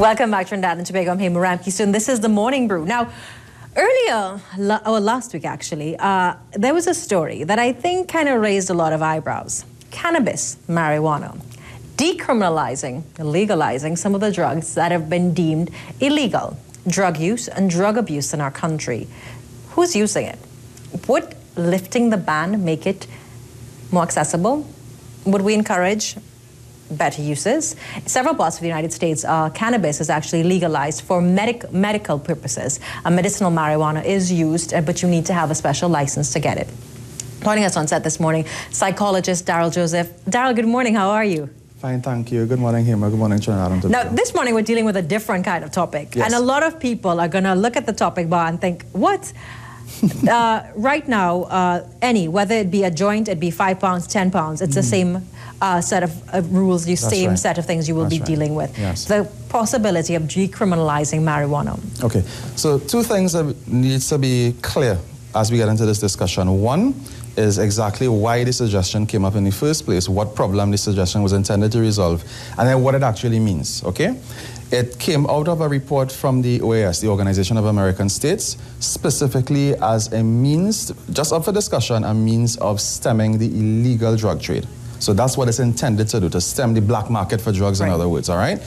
Welcome back to Trinidad and Tobago. I'm Hema Ramkissoon. This is the Morning Brew. Now, earlier, last week actually, there was a story that I think kind of raised a lot of eyebrows. Cannabis, marijuana, decriminalizing, legalizing some of the drugs that have been deemed illegal. Drug use and drug abuse in our country. Who's using it? Would lifting the ban make it more accessible? Would we encourage better uses? Several parts of the United States, cannabis is actually legalized for medical purposes. Medicinal marijuana is used, but you need to have a special license to get it. Joining us on set this morning, psychologist Daryl Joseph. Daryl, good morning. How are you? Fine, thank you. Good morning, Hema. Good morning, Trinidad and Tobago. Now, this morning we're dealing with a different kind of topic. Yes. And a lot of people are going to look at the topic bar and think, what? Right now, whether it be a joint, it be £5, £10, it's the same set of rules, the same set of things you will be dealing with. Yes. The possibility of decriminalizing marijuana. Okay, so two things that needs to be clear as we get into this discussion. One is exactly why the suggestion came up in the first place, what problem the suggestion was intended to resolve, and then what it actually means, okay? It came out of a report from the OAS, the Organization of American States, specifically as a means, just up for discussion, a means of stemming the illegal drug trade. So that's what it's intended to do, to stem the black market for drugs, in other words, all right?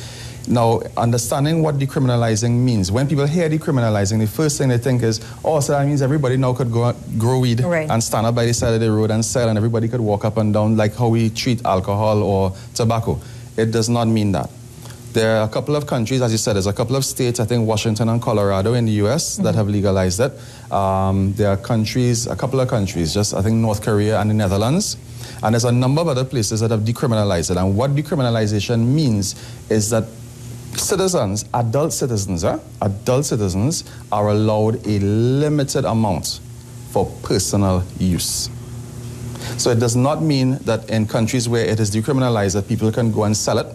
Now, understanding what decriminalizing means. When people hear decriminalizing, the first thing they think is, oh, so that means everybody now could go grow weed and stand up by the side of the road and sell, and everybody could walk up and down like how we treat alcohol or tobacco. It does not mean that. There are a couple of countries, as you said, there's a couple of states, I think Washington and Colorado in the US, that have legalized it. There are countries, a couple of countries, just I think North Korea and the Netherlands. And there's a number of other places that have decriminalized it. And what decriminalization means is that citizens, adult citizens are allowed a limited amount for personal use. So it does not mean that in countries where it is decriminalized that people can go and sell it.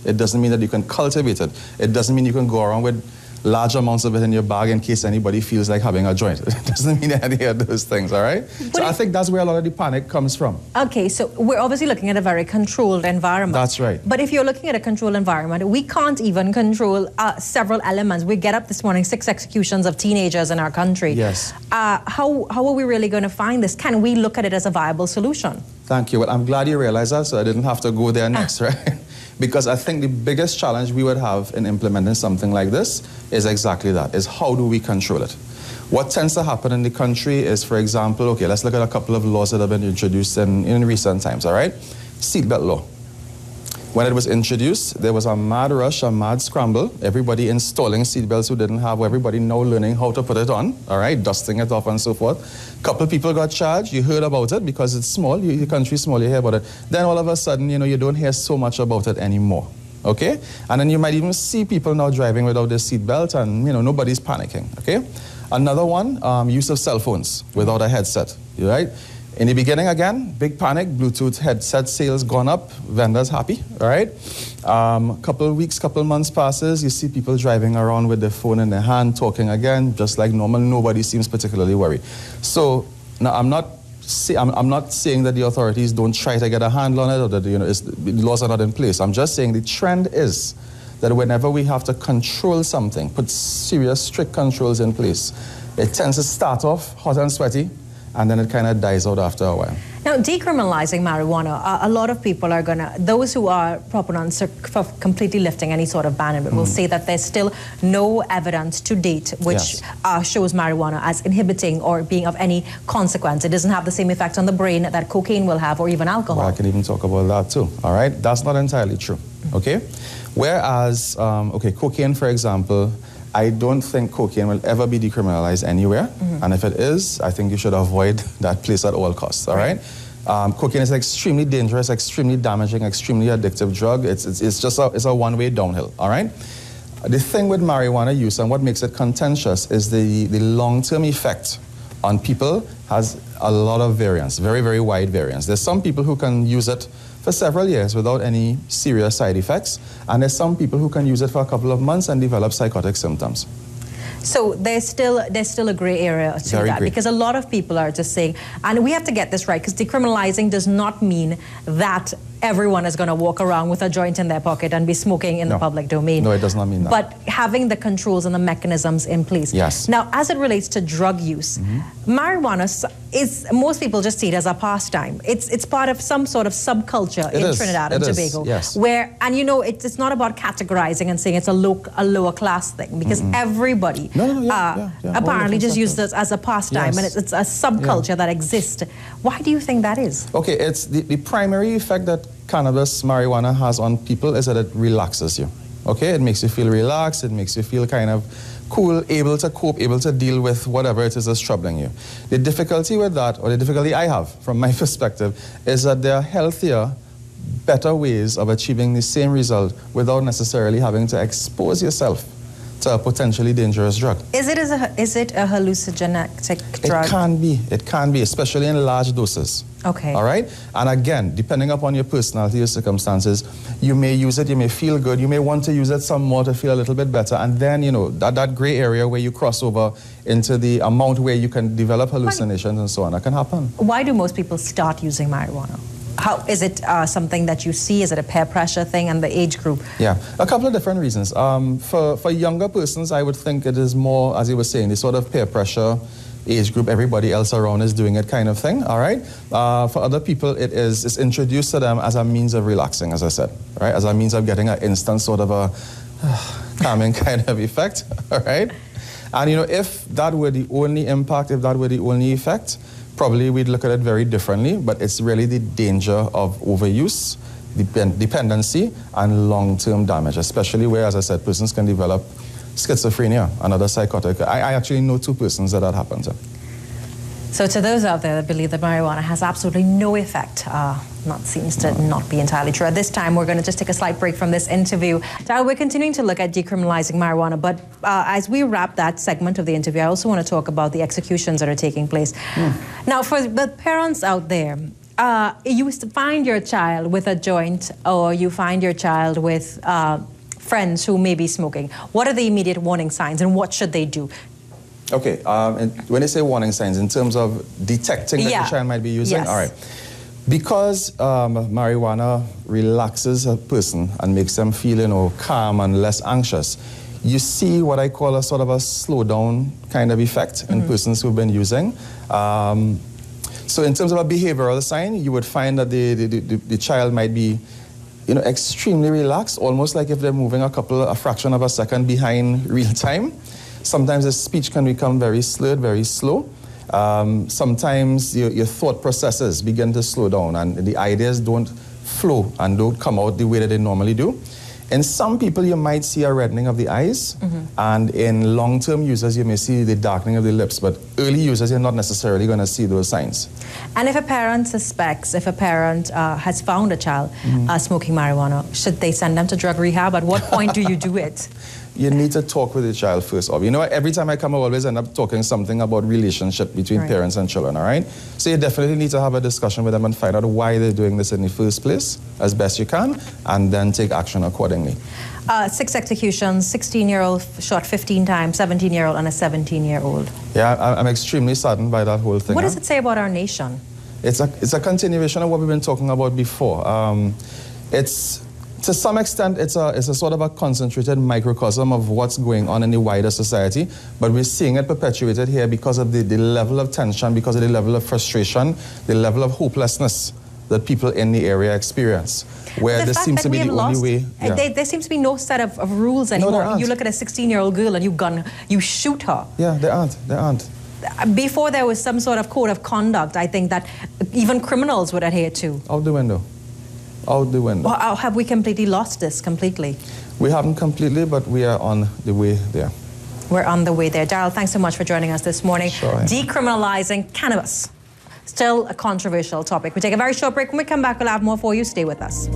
It doesn't mean that you can cultivate it. It doesn't mean you can go around with large amounts of it in your bag in case anybody feels like having a joint. It doesn't mean any of those things, all right? So I think that's where a lot of the panic comes from. Okay, so we're obviously looking at a very controlled environment. That's right. But if you're looking at a controlled environment, we can't even control several elements. We get up this morning, 6 executions of teenagers in our country. Yes. How are we really going to find this? Can we look at it as a viable solution? Thank you. Well, I'm glad you realized that, so I didn't have to go there next, right? Because I think the biggest challenge we would have in implementing something like this is exactly that, is how do we control it? What tends to happen in the country is, for example, okay, let's look at a couple of laws that have been introduced in recent times, all right? Seatbelt law. When it was introduced, there was a mad rush, a mad scramble, everybody installing seatbelts who didn't have, everybody now learning how to put it on, all right, dusting it off and so forth. A couple of people got charged, you heard about it because it's small, the country's small, you hear about it. Then all of a sudden, you know, you don't hear so much about it anymore, okay? And then you might even see people now driving without their seatbelt and, you know, nobody's panicking, okay? Another one, use of cell phones without a headset, right? In the beginning, again, big panic, Bluetooth headset sales gone up, vendors happy, all right? Couple of weeks, couple of months passes, you see people driving around with their phone in their hand, talking again, just like normal, nobody seems particularly worried. So, now I'm not saying that the authorities don't try to get a handle on it or that, you know, the laws are not in place. I'm just saying the trend is that whenever we have to control something, put serious, strict controls in place, it tends to start off hot and sweaty, and then it kind of dies out after a while. Now, decriminalizing marijuana, a lot of people are going to, those who are proponents for completely lifting any sort of ban, will say that there's still no evidence to date which shows marijuana as inhibiting or being of any consequence. It doesn't have the same effect on the brain that cocaine will have or even alcohol. Well, I can even talk about that too, all right? That's not entirely true, okay? Whereas, okay, cocaine, for example, I don't think cocaine will ever be decriminalized anywhere. And if it is, I think you should avoid that place at all costs, all right? Cocaine is an extremely dangerous, extremely damaging, extremely addictive drug. It's just a one-way downhill, all right? The thing with marijuana use and what makes it contentious is the long-term effect on people has a lot of variance, very, very wide variance. There's some people who can use it for several years without any serious side effects, and there's some people who can use it for a couple of months and develop psychotic symptoms. So there's still a gray area to that, because a lot of people are just saying, and we have to get this right, because decriminalizing does not mean that everyone is going to walk around with a joint in their pocket and be smoking in the public domain. No, it does not mean that. But having the controls and the mechanisms in place. Yes. Now, as it relates to drug use, marijuana is, most people just see it as a pastime. It's part of some sort of subculture in Trinidad and Tobago. Yes. Where, and you know, it's not about categorizing and saying it's a lower class thing, because everybody apparently just uses it as a pastime, and it's a subculture that exists. Why do you think that is? Okay, it's the primary effect that cannabis, marijuana has on people is that it relaxes you. Okay, it makes you feel relaxed, it makes you feel kind of cool, able to cope, able to deal with whatever it is that's troubling you. The difficulty with that, or the difficulty I have from my perspective, is that there are healthier, better ways of achieving the same result without necessarily having to expose yourself to a potentially dangerous drug. Is it a hallucinogenic drug? It can be, especially in large doses. Okay. All right? And again, depending upon your personality or circumstances, you may use it, you may feel good, you may want to use it some more to feel a little bit better, and then, you know, that gray area where you cross over into the amount where you can develop hallucinations and so on, that can happen. Why do most people start using marijuana? How is it something that you see? Is it a peer pressure thing, and the age group? Yeah, a couple of different reasons. For younger persons, I would think it is more, as you were saying, the sort of peer pressure, age group, everybody else around is doing it kind of thing, all right? For other people, it's introduced to them as a means of relaxing, as I said, right? As a means of getting an instant sort of a calming kind of effect, all right? And, you know, if that were the only impact, if that were the only effect, probably we'd look at it very differently, but it's really the danger of overuse, dependency, and long-term damage, especially where, as I said, persons can develop schizophrenia, another psychotic. I actually know 2 persons that happened to. So to those out there that believe that marijuana has absolutely no effect, seems to not be entirely true. At this time, we're going to just take a slight break from this interview. We're continuing to look at decriminalizing marijuana, but as we wrap that segment of the interview, I also want to talk about the executions that are taking place. Now, for the parents out there, you find your child with a joint, or you find your child with friends who may be smoking. What are the immediate warning signs, and what should they do? Okay, and when they say warning signs, in terms of detecting that the child might be using? Yes. All right. Because marijuana relaxes a person and makes them feel, you know, calm and less anxious, you see what I call a sort of a slow-down kind of effect in persons who've been using. So in terms of a behavioral sign, you would find that the child might be, you know, extremely relaxed, almost like if they're moving a fraction of a second behind real time. Sometimes the speech can become very slurred, very slow. Sometimes your thought processes begin to slow down and the ideas don't flow and don't come out the way that they normally do. In some people, you might see a reddening of the eyes, and in long-term users, you may see the darkening of the lips, but early users, you're not necessarily going to see those signs. And if a parent suspects, if a parent has found a child smoking marijuana, should they send them to drug rehab? At what point do you do it? You need to talk with the child first off. You know, every time I come, I always end up talking something about relationship between parents and children, all right? So you definitely need to have a discussion with them and find out why they're doing this in the first place, as best you can, and then take action accordingly. 6 executions, 16-year-old shot 15 times, 17-year-old and a 17-year-old. Yeah, I'm extremely saddened by that whole thing. What does it say about our nation? It's a continuation of what we've been talking about before. To some extent, it's a sort of a concentrated microcosm of what's going on in the wider society, but we're seeing it perpetuated here because of the level of tension, because of the level of frustration, the level of hopelessness that people in the area experience, where this seems to be the only way. Yeah. There seems to be no set of rules anymore. No, you look at a 16-year-old girl and you shoot her. Yeah, there aren't. Before there was some sort of code of conduct, I think that even criminals would adhere to. Out the window. Out the window. Well, have we completely lost this completely? We haven't completely, but we are on the way there. We're on the way there. Daryl, thanks so much for joining us this morning. Sure. Decriminalizing cannabis. Still a controversial topic. We take a very short break. When we come back, we'll have more for you. Stay with us.